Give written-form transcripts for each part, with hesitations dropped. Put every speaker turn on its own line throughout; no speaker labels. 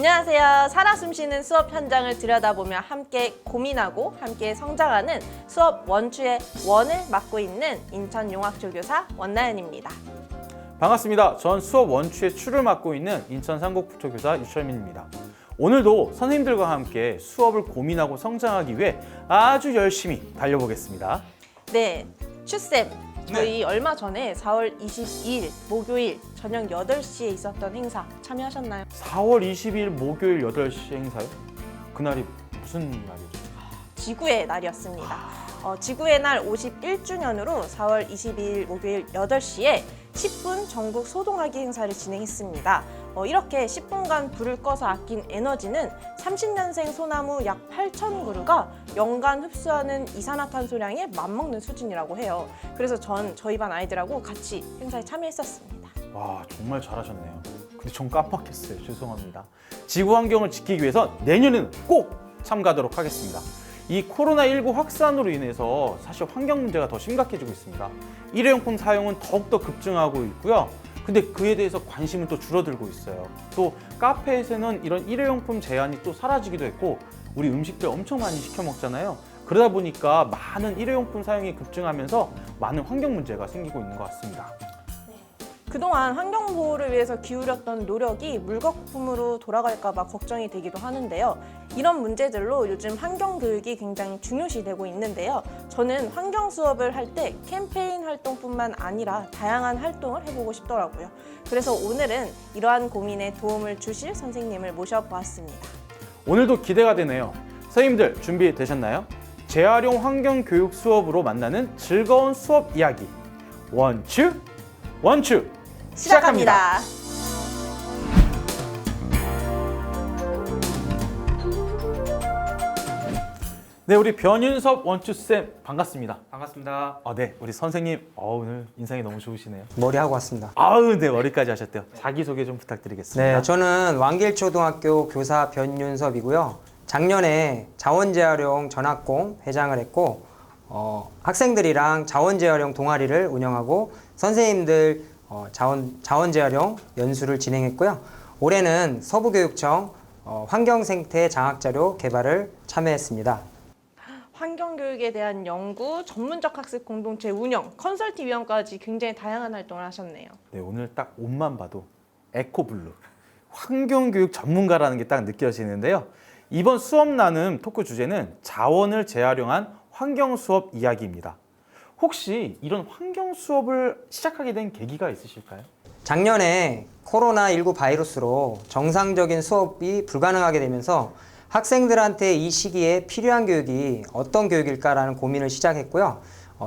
안녕하세요. 살아 숨쉬는 수업 현장을 들여다보며 함께 고민하고 함께 성장하는 수업 원추의 원을 맡고 있는 인천용학조교사 원나연입니다.
반갑습니다. 전 수업 원추의 추를 맡고 있는 인천 상곡부초교사 유철민입니다. 오늘도 선생님들과 함께 수업을 고민하고 성장하기 위해 아주 열심히 달려보겠습니다.
네, 추쌤. 저희 얼마 전에 4월 22일 목요일 저녁 8시에 있었던 행사 참여하셨나요?
4월 20일 목요일 8시 행사요? 그날이 무슨 날이죠?
지구의 날이었습니다. 지구의 날 51주년으로 4월 22일 목요일 8시에 10분 전국 소동하기 행사를 진행했습니다. 이렇게 10분간 불을 꺼서 아낀 에너지는 30년생 소나무 약 8,000그루가 연간 흡수하는 이산화탄소량에 맞먹는 수준이라고 해요. 그래서 저희 반 아이들하고 같이 행사에 참여했었습니다.
와, 정말 잘하셨네요. 근데 전 깜빡했어요. 죄송합니다. 지구 환경을 지키기 위해서 내년에는 꼭 참가하도록 하겠습니다. 이 코로나19 확산으로 인해서 사실 환경 문제가 더 심각해지고 있습니다. 일회용품 사용은 더욱더 급증하고 있고요. 근데 그에 대해서 관심은 또 줄어들고 있어요. 또 카페에서는 이런 일회용품 제한이 또 사라지기도 했고, 우리 음식들 엄청 많이 시켜 먹잖아요. 그러다 보니까 많은 일회용품 사용이 급증하면서 많은 환경 문제가 생기고 있는 것 같습니다.
그동안 환경보호를 위해서 기울였던 노력이 물거품으로 돌아갈까 봐 걱정이 되기도 하는데요. 이런 문제들로 요즘 환경교육이 굉장히 중요시되고 있는데요. 저는 환경 수업을 할 때 캠페인 활동뿐만 아니라 다양한 활동을 해보고 싶더라고요. 그래서 오늘은 이러한 고민에 도움을 주실 선생님을 모셔보았습니다.
오늘도 기대가 되네요. 선생님들 준비되셨나요? 재활용 환경교육 수업으로 만나는 즐거운 수업 이야기. 원추!
시작합니다.
네, 우리 변윤섭 원추쌤 반갑습니다.
반갑습니다.
네, 우리 선생님 오늘 인상이 너무 좋으시네요.
머리하고 왔습니다.
네, 머리까지 하셨대요. 자기소개 좀 부탁드리겠습니다.
네, 저는 왕길초등학교 교사 변윤섭이고요. 작년에 자원재활용 전학공 회장을 했고 학생들이랑 자원재활용 동아리를 운영하고 선생님들 자원재활용 연수를 진행했고요. 올해는 서부교육청 환경생태 장학자료 개발을 참여했습니다.
환경교육에 대한 연구, 전문적 학습 공동체 운영, 컨설팅 위원까지 굉장히 다양한 활동을 하셨네요.
네, 오늘 딱 옷만 봐도 에코블루, 환경교육 전문가라는 게 딱 느껴지는데요. 이번 수업 나눔 토크 주제는 자원을 재활용한 환경 수업 이야기입니다. 혹시 이런 환경 수업을 시작하게 된 계기가 있으실까요?
작년에 코로나19 바이러스로 정상적인 수업이 불가능하게 되면서 학생들한테 이 시기에 필요한 교육이 어떤 교육일까라는 고민을 시작했고요.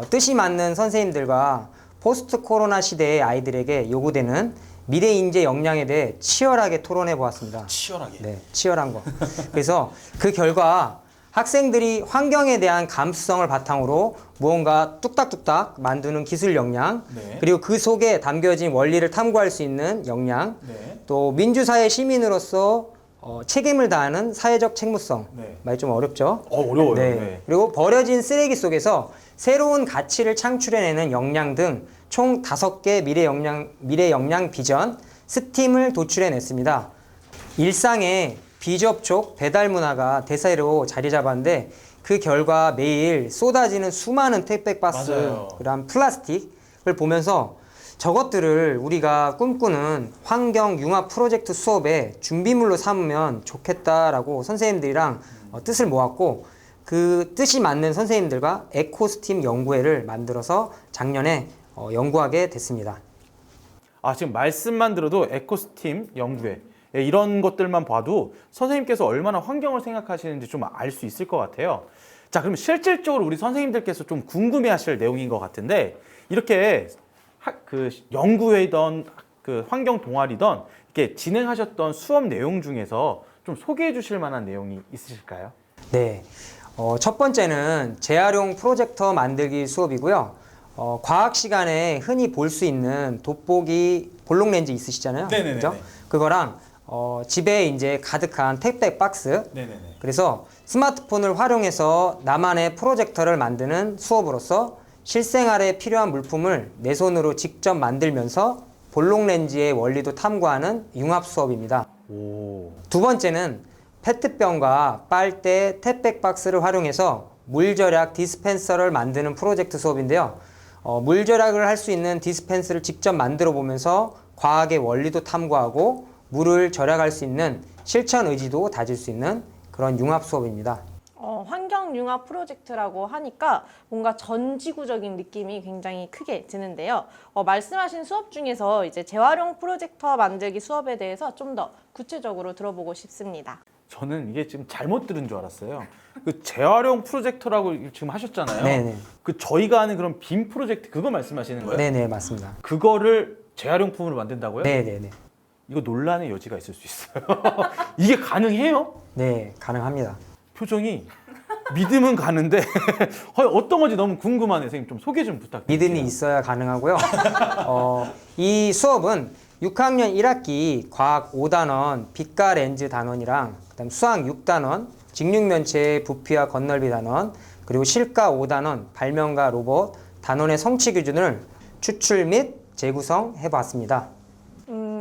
뜻이 맞는 선생님들과 포스트 코로나 시대의 아이들에게 요구되는 미래 인재 역량에 대해 치열하게 토론해 보았습니다.
치열하게?
네, 치열한 거. 그래서 그 결과 학생들이 환경에 대한 감수성을 바탕으로 무언가 뚝딱뚝딱 만드는 기술 역량,
네.
그리고 그 속에 담겨진 원리를 탐구할 수 있는 역량,
네.
또 민주사회 시민으로서 책임을 다하는 사회적 책무성,
네.
말이 좀 어렵죠?
어려워요.
네.
네.
그리고 버려진 쓰레기 속에서 새로운 가치를 창출해내는 역량 등 총 5개 미래 역량 비전, 스팀을 도출해냈습니다. 일상의 비접촉 배달 문화가 대세로 자리 잡았는데 그 결과 매일 쏟아지는 수많은 택배 박스,
맞아요.
그다음 플라스틱을 보면서 저것들을 우리가 꿈꾸는 환경 융합 프로젝트 수업의 준비물로 삼으면 좋겠다라고 선생님들이랑 뜻을 모았고 그 뜻이 맞는 선생님들과 에코스팀 연구회를 만들어서 작년에 연구하게 됐습니다.
지금 말씀만 들어도 에코스팀 연구회 이런 것들만 봐도 선생님께서 얼마나 환경을 생각하시는지 좀 알 수 있을 것 같아요. 자, 그럼 실질적으로 우리 선생님들께서 좀 궁금해하실 내용인 것 같은데 이렇게 그 연구회든 그 환경 동아리든 이렇게 진행하셨던 수업 내용 중에서 좀 소개해 주실 만한 내용이 있으실까요?
네, 첫 번째는 재활용 프로젝터 만들기 수업이고요. 과학 시간에 흔히 볼 수 있는 돋보기 볼록 렌즈 있으시잖아요.
네네네네.
그죠? 그거랑 집에 이제 가득한 택배 박스.
네네네.
그래서 스마트폰을 활용해서 나만의 프로젝터를 만드는 수업으로서 실생활에 필요한 물품을 내 손으로 직접 만들면서 볼록 렌즈의 원리도 탐구하는 융합 수업입니다.
오.
두 번째는 페트병과 빨대, 탭백 박스를 활용해서 물 절약 디스펜서를 만드는 프로젝트 수업인데요. 물 절약을 할 수 있는 디스펜서를 직접 만들어 보면서 과학의 원리도 탐구하고 물을 절약할 수 있는 실천 의지도 다질 수 있는 그런 융합 수업입니다.
환경융합 프로젝트라고 하니까 뭔가 전지구적인 느낌이 굉장히 크게 드는데요. 말씀하신 수업 중에서 이제 재활용 프로젝터 만들기 수업에 대해서 좀 더 구체적으로 들어보고 싶습니다.
저는 이게 지금 잘못 들은 줄 알았어요. 그 재활용 프로젝터라고 지금 하셨잖아요.
네네.
그 저희가 하는 그런 빔 프로젝트 그거 말씀하시는 거예요?
네네, 맞습니다.
그거를 재활용품으로 만든다고요?
네네네.
이거 논란의 여지가 있을 수 있어요. 이게 가능해요?
네, 가능합니다.
표정이 믿음은 가는데 어떤 건지 너무 궁금하네요. 선생님 좀 소개 좀 부탁드립니다.
믿음이 있어야 가능하고요. 이 수업은 6학년 1학기 과학 5단원 빛과 렌즈 단원이랑 그다음 수학 6단원 직육면체 부피와 건널비 단원 그리고 실과 5단원 발명가 로봇 단원의 성취 기준을 추출 및 재구성해 봤습니다.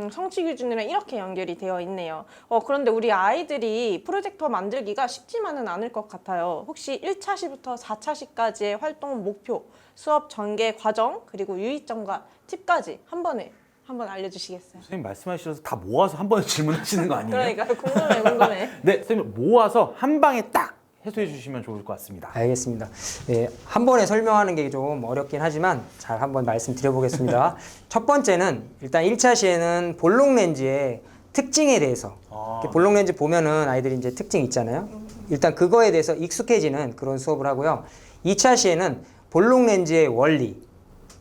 성취 기준이랑 이렇게 연결이 되어 있네요. 그런데 우리 아이들이 프로젝터 만들기가 쉽지만은 않을 것 같아요. 혹시 1차 시부터 4차 시까지의 활동 목표, 수업 전개 과정, 그리고 유의점과 팁까지 한번 알려주시겠어요?
선생님 말씀하셔서 다 모아서 한 번에 질문하시는 거 아니에요?
그러니까 궁금해.
네, 선생님 모아서 한 방에 딱 해소해 주시면 좋을 것 같습니다.
알겠습니다. 네, 한 번에 설명하는 게 좀 어렵긴 하지만 잘 한번 말씀드려보겠습니다. 첫 번째는 일단 1차 시에는 볼록 렌즈의 특징에 대해서 이렇게 볼록 렌즈 보면은 아이들이 이제 특징 있잖아요. 일단 그거에 대해서 익숙해지는 그런 수업을 하고요. 2차 시에는 볼록 렌즈의 원리,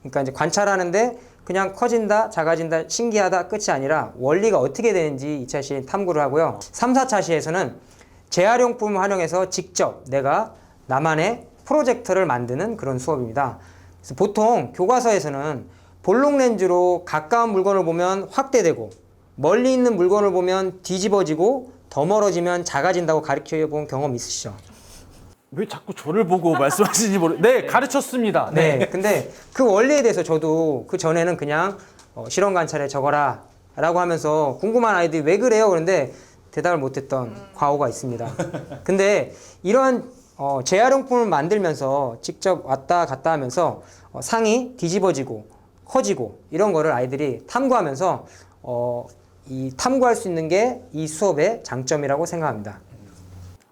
그러니까 이제 관찰하는데 그냥 커진다, 작아진다, 신기하다 끝이 아니라 원리가 어떻게 되는지 2차 시에 탐구를 하고요. 3, 4차 시에서는 재활용품을 활용해서 직접 내가 나만의 프로젝터를 만드는 그런 수업입니다. 그래서 보통 교과서에서는 볼록 렌즈로 가까운 물건을 보면 확대되고 멀리 있는 물건을 보면 뒤집어지고 더 멀어지면 작아진다고 가르쳐 본 경험 있으시죠?
왜 자꾸 저를 보고 말씀하시는지 네, 가르쳤습니다.
네. 근데 그 원리에 대해서 저도 그 전에는 그냥 실험 관찰에 적어라 라고 하면서 궁금한 아이들이 왜 그래요? 그런데 대답을 못했던 과오가 있습니다. 근데 이런 재활용품을 만들면서 직접 왔다 갔다 하면서 상이 뒤집어지고 커지고 이런 거를 아이들이 탐구하면서 이 탐구할 수 있는 게 이 수업의 장점이라고 생각합니다.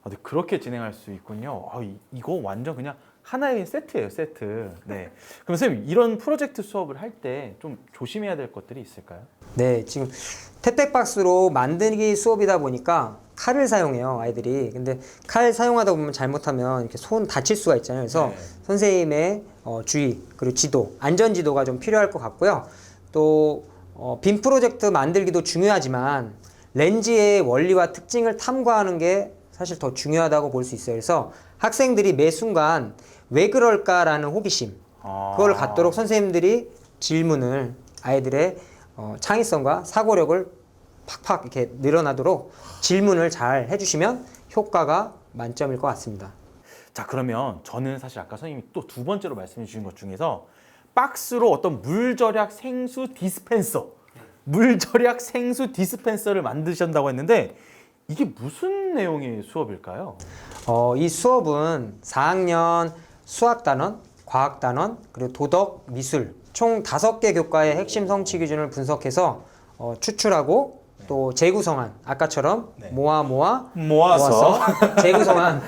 네, 그렇게 진행할 수 있군요. 이거 완전 그냥 하나의 세트예요, 세트. 네. 그럼 선생님 이런 프로젝트 수업을 할 때 좀 조심해야 될 것들이 있을까요?
네, 지금 탭백박스로 만들기 수업이다 보니까 칼을 사용해요, 아이들이. 근데 칼 사용하다 보면 잘못하면 이렇게 손 다칠 수가 있잖아요. 그래서
네.
선생님의 주의, 그리고 지도, 안전 지도가 좀 필요할 것 같고요. 또 빔 프로젝트 만들기도 중요하지만 렌즈의 원리와 특징을 탐구하는 게 사실 더 중요하다고 볼 수 있어요. 그래서 학생들이 매 순간 왜 그럴까라는 호기심, 그걸 갖도록 선생님들이 질문을 아이들의 창의성과 사고력을 팍팍 이렇게 늘어나도록 질문을 잘 해주시면 효과가 만점일 것 같습니다.
자, 그러면 저는 사실 아까 선생님이 또 두 번째로 말씀해 주신 것 중에서 박스로 어떤 물절약 생수 디스펜서를 만드신다고 했는데 이게 무슨 내용의 수업일까요?
이 수업은 4학년 수학단원, 과학단원, 그리고 도덕, 미술 총 5개 교과의 핵심 성취 기준을 분석해서 추출하고 또 재구성한 아까처럼 모아서 재구성한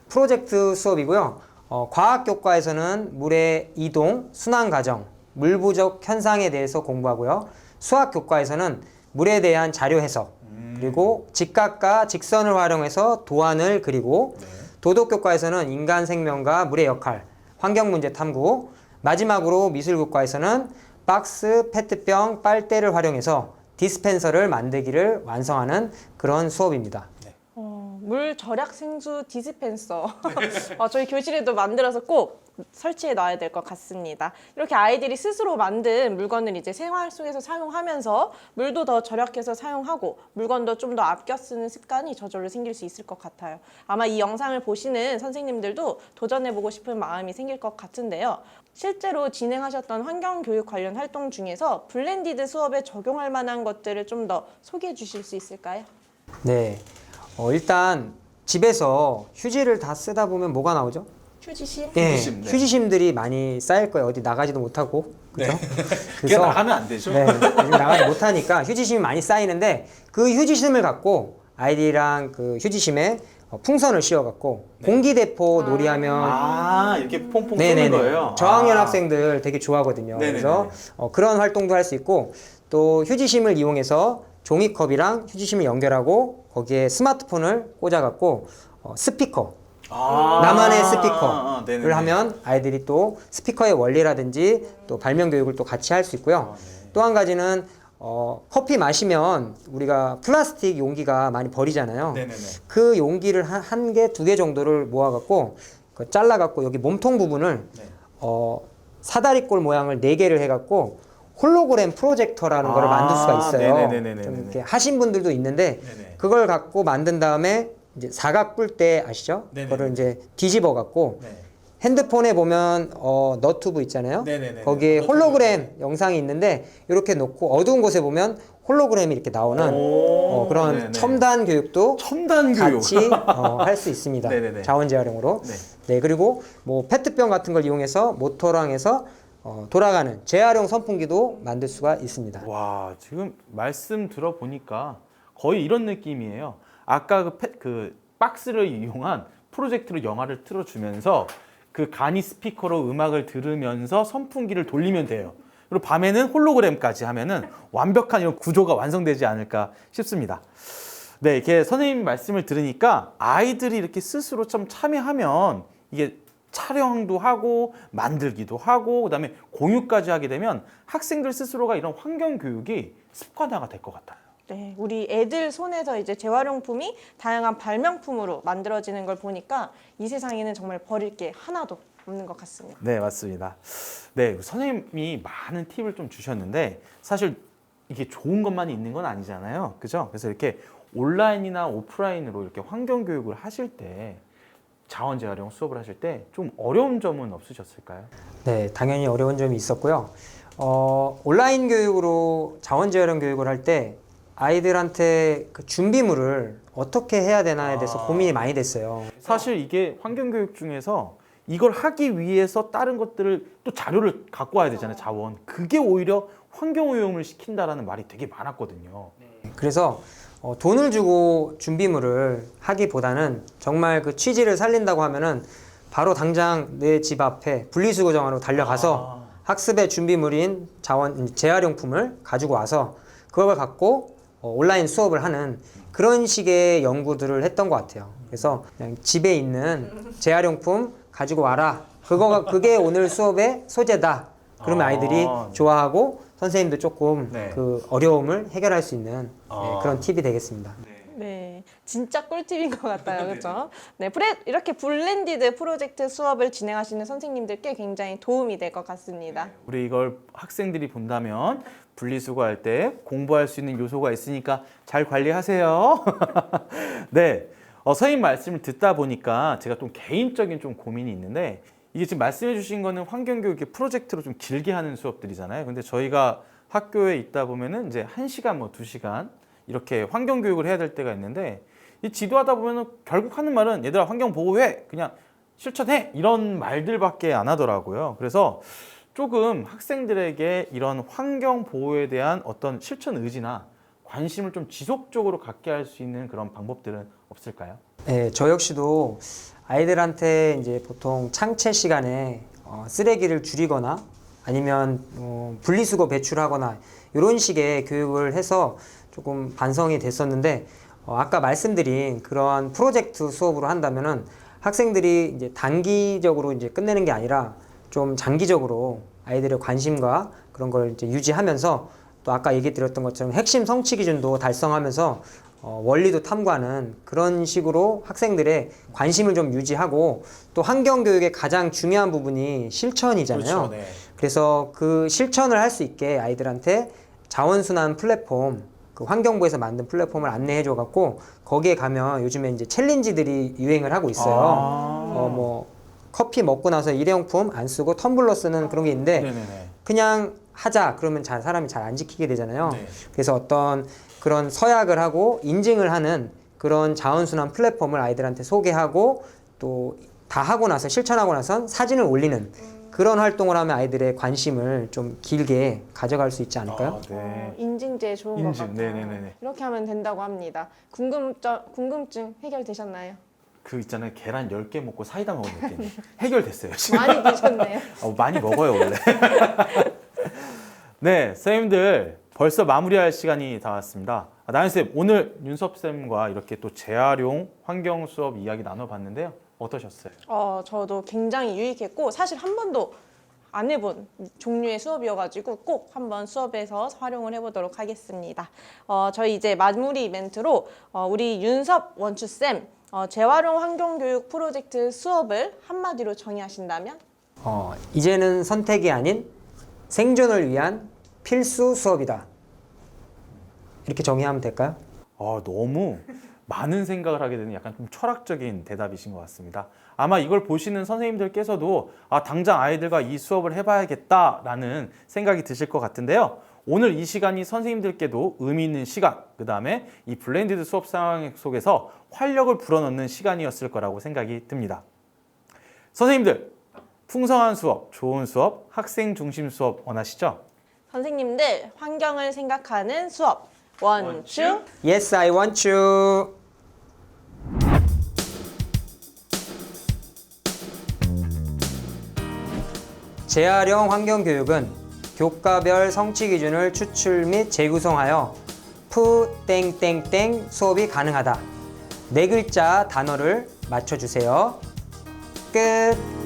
프로젝트 수업이고요. 과학 교과에서는 물의 이동, 순환 과정, 물 부족 현상에 대해서 공부하고요. 수학 교과에서는 물에 대한 자료 해석, 그리고 직각과 직선을 활용해서 도안을 그리고 도덕 교과에서는 인간 생명과 물의 역할, 환경 문제 탐구, 마지막으로 미술 교과에서는 박스, 페트병, 빨대를 활용해서 디스펜서를 만들기를 완성하는 그런 수업입니다.
물 절약 생수 디스펜서. 저희 교실에도 만들어서 꼭 설치해 놔야 될 것 같습니다. 이렇게 아이들이 스스로 만든 물건을 이제 생활 속에서 사용하면서 물도 더 절약해서 사용하고 물건도 좀 더 아껴 쓰는 습관이 저절로 생길 수 있을 것 같아요. 아마 이 영상을 보시는 선생님들도 도전해보고 싶은 마음이 생길 것 같은데요. 실제로 진행하셨던 환경교육 관련 활동 중에서 블렌디드 수업에 적용할 만한 것들을 좀 더 소개해 주실 수 있을까요?
네. 일단 집에서 휴지를 다 쓰다 보면 뭐가 나오죠?
휴지심?
네,
휴지심, 네.
휴지심들이 많이 쌓일 거예요. 어디 나가지도 못하고. 그죠?
그게 나가면 안 되죠.
네, 요즘 나가지 못하니까 휴지심이 많이 쌓이는데 그 휴지심을 갖고 아이들이랑 그 휴지심에 풍선을 씌워갖고 공기대포 놀이하면
이렇게 퐁퐁 쏘는
네네네.
거예요.
저학년 학생들 되게 좋아하거든요.
네네네.
그래서 그런 활동도 할 수 있고 또 휴지심을 이용해서 종이컵이랑 휴지심을 연결하고 거기에 스마트폰을 꽂아갖고 스피커 나만의 스피커를
네네네.
하면 아이들이 또 스피커의 원리라든지 또 발명 교육을 또 같이 할 수 있고요.
네.
또 한 가지는 커피 마시면 우리가 플라스틱 용기가 많이 버리잖아요.
네네네.
그 용기를 한 개, 두 개 정도를 모아갖고 잘라갖고 여기 몸통 부분을
네.
사다리꼴 모양을 4개를 해갖고 홀로그램 프로젝터라는 거를 만들 수가 있어요.
네네네네네네.
좀 이렇게 하신 분들도 있는데
네네.
그걸 갖고 만든 다음에 이제 사각 뿔대 아시죠?
네네네.
그거를 이제 뒤집어 갖고
네.
핸드폰에 보면 너튜브 있잖아요.
네네네.
거기에
너튜브.
홀로그램 영상이 있는데 이렇게 놓고 어두운 곳에 보면 홀로그램이 이렇게 나오는 그런
네네.
첨단 교육도
첨단 교육.
같이 할 수 있습니다.
네네네.
자원 재활용으로.
네.
네, 그리고 뭐 페트병 같은 걸 이용해서 모터랑 해서 돌아가는 재활용 선풍기도 만들 수가 있습니다.
와, 지금 말씀 들어보니까 거의 이런 느낌이에요. 아까 그 박스를 이용한 프로젝트로 영화를 틀어주면서 그 간이 스피커로 음악을 들으면서 선풍기를 돌리면 돼요. 그리고 밤에는 홀로그램까지 하면은 완벽한 이런 구조가 완성되지 않을까 싶습니다. 네, 이렇게 선생님 말씀을 들으니까 아이들이 이렇게 스스로 좀 참여하면 이게 촬영도 하고 만들기도 하고 그다음에 공유까지 하게 되면 학생들 스스로가 이런 환경 교육이 습관화가 될 것 같아요.
네, 우리 애들 손에서 이제 재활용품이 다양한 발명품으로 만들어지는 걸 보니까 이 세상에는 정말 버릴 게 하나도 없는 것 같습니다.
네, 맞습니다. 네, 선생님이 많은 팁을 좀 주셨는데 사실 이게 좋은 것만 있는 건 아니잖아요. 그죠? 그래서 이렇게 온라인이나 오프라인으로 이렇게 환경 교육을 하실 때 자원 재활용 수업을 하실 때 좀 어려운 점은 없으셨을까요?
네, 당연히 어려운 점이 있었고요. 온라인 교육으로 자원 재활용 교육을 할 때 아이들한테 그 준비물을 어떻게 해야 되나에 대해서 고민이 많이 됐어요.
사실 이게 환경 교육 중에서 이걸 하기 위해서 다른 것들을 또 자료를 갖고 와야 되잖아요. 자원. 그게 오히려 환경 오염을 시킨다라는 말이 되게 많았거든요.
그래서 돈을 주고 준비물을 하기보다는 정말 그 취지를 살린다고 하면은 바로 당장 내 집 앞에 분리수거장으로 달려가서 학습의 준비물인 자원 재활용품을 가지고 와서 그걸 갖고 온라인 수업을 하는 그런 식의 연구들을 했던 것 같아요. 그래서 그냥 집에 있는 재활용품 가지고 와라. 그게 오늘 수업의 소재다. 그러면 아이들이 좋아하고 선생님도 조금
네.
그 어려움을 해결할 수 있는 그런 팁이 되겠습니다.
네, 진짜 꿀팁인 것 같아요. 그렇죠? 네, 이렇게 블렌디드 프로젝트 수업을 진행하시는 선생님들께 굉장히 도움이 될 것 같습니다.
우리 이걸 학생들이 본다면 분리수거할 때 공부할 수 있는 요소가 있으니까 잘 관리하세요. 네, 선생님 말씀을 듣다 보니까 제가 좀 개인적인 좀 고민이 있는데 이게 지금 말씀해 주신 거는 환경교육의 프로젝트로 좀 길게 하는 수업들이잖아요. 근데 저희가 학교에 있다 보면은 이제 1시간 뭐 2시간 이렇게 환경교육을 해야 될 때가 있는데 이 지도하다 보면은 결국 하는 말은 얘들아 환경 보호해 그냥 실천해 이런 말들밖에 안 하더라고요. 그래서 조금 학생들에게 이런 환경 보호에 대한 어떤 실천 의지나 관심을 좀 지속적으로 갖게 할 수 있는 그런 방법들은 없을까요?
네, 저 역시도 아이들한테 이제 보통 창체 시간에 쓰레기를 줄이거나 아니면 분리수거 배출하거나 이런 식의 교육을 해서 조금 반성이 됐었는데 아까 말씀드린 그러한 프로젝트 수업으로 한다면은 학생들이 이제 단기적으로 이제 끝내는 게 아니라 좀 장기적으로 아이들의 관심과 그런 걸 이제 유지하면서 또 아까 얘기 드렸던 것처럼 핵심 성취 기준도 달성하면서 원리도 탐구하는 그런 식으로 학생들의 관심을 좀 유지하고 또 환경교육의 가장 중요한 부분이 실천이잖아요.
그렇죠. 네.
그래서 그 실천을 할 수 있게 아이들한테 자원순환 플랫폼, 그 환경부에서 만든 플랫폼을 안내해 줘갖고 거기에 가면 요즘에 이제 챌린지들이 유행을 하고 있어요. 뭐 커피 먹고 나서 일회용품 안 쓰고 텀블러 쓰는 그런 게 있는데
네네네.
그냥 하자 그러면 사람이 잘 안 지키게 되잖아요.
네.
그래서 어떤 그런 서약을 하고 인증을 하는 그런 자원순환 플랫폼을 아이들한테 소개하고 또 다 하고 나서 실천하고 나선 사진을 올리는 그런 활동을 하면 아이들의 관심을 좀 길게 가져갈 수 있지 않을까요?
네.
인증제 좋은 것
인증,
같아요.
네네네네.
이렇게 하면 된다고 합니다. 궁금증 해결되셨나요?
그 있잖아요. 계란 10개 먹고 사이다 먹은 느낌. 해결됐어요. 지금.
많이 드셨네요.
많이 먹어요, 원래. 네, 선생님들 벌써 마무리할 시간이 다 왔습니다. 나연쌤, 오늘 윤섭쌤과 이렇게 또 재활용 환경 수업 이야기 나눠봤는데요. 어떠셨어요?
저도 굉장히 유익했고 사실 한 번도 안 해본 종류의 수업이어가지고 꼭 한번 수업에서 활용을 해보도록 하겠습니다. 저희 이제 마무리 멘트로 우리 윤섭 원추쌤 재활용 환경교육 프로젝트 수업을 한마디로 정의하신다면?
이제는 선택이 아닌 생존을 위한 필수 수업이다. 이렇게 정의하면 될까요?
너무 많은 생각을 하게 되는 약간 좀 철학적인 대답이신 것 같습니다. 아마 이걸 보시는 선생님들께서도 당장 아이들과 이 수업을 해봐야겠다라는 생각이 드실 것 같은데요. 오늘 이 시간이 선생님들께도 의미 있는 시간, 그 다음에 이 블렌디드 수업 상황 속에서 활력을 불어넣는 시간이었을 거라고 생각이 듭니다. 선생님들, 풍성한 수업, 좋은 수업, 학생 중심 수업 원하시죠?
선생님들 환경을 생각하는 수업 원추
Yes, I want you. 재활용 환경교육은 교과별 성취 기준을 추출 및 재구성하여 푸 땡땡땡 수업이 가능하다. 네 글자 단어를 맞춰주세요. 끝.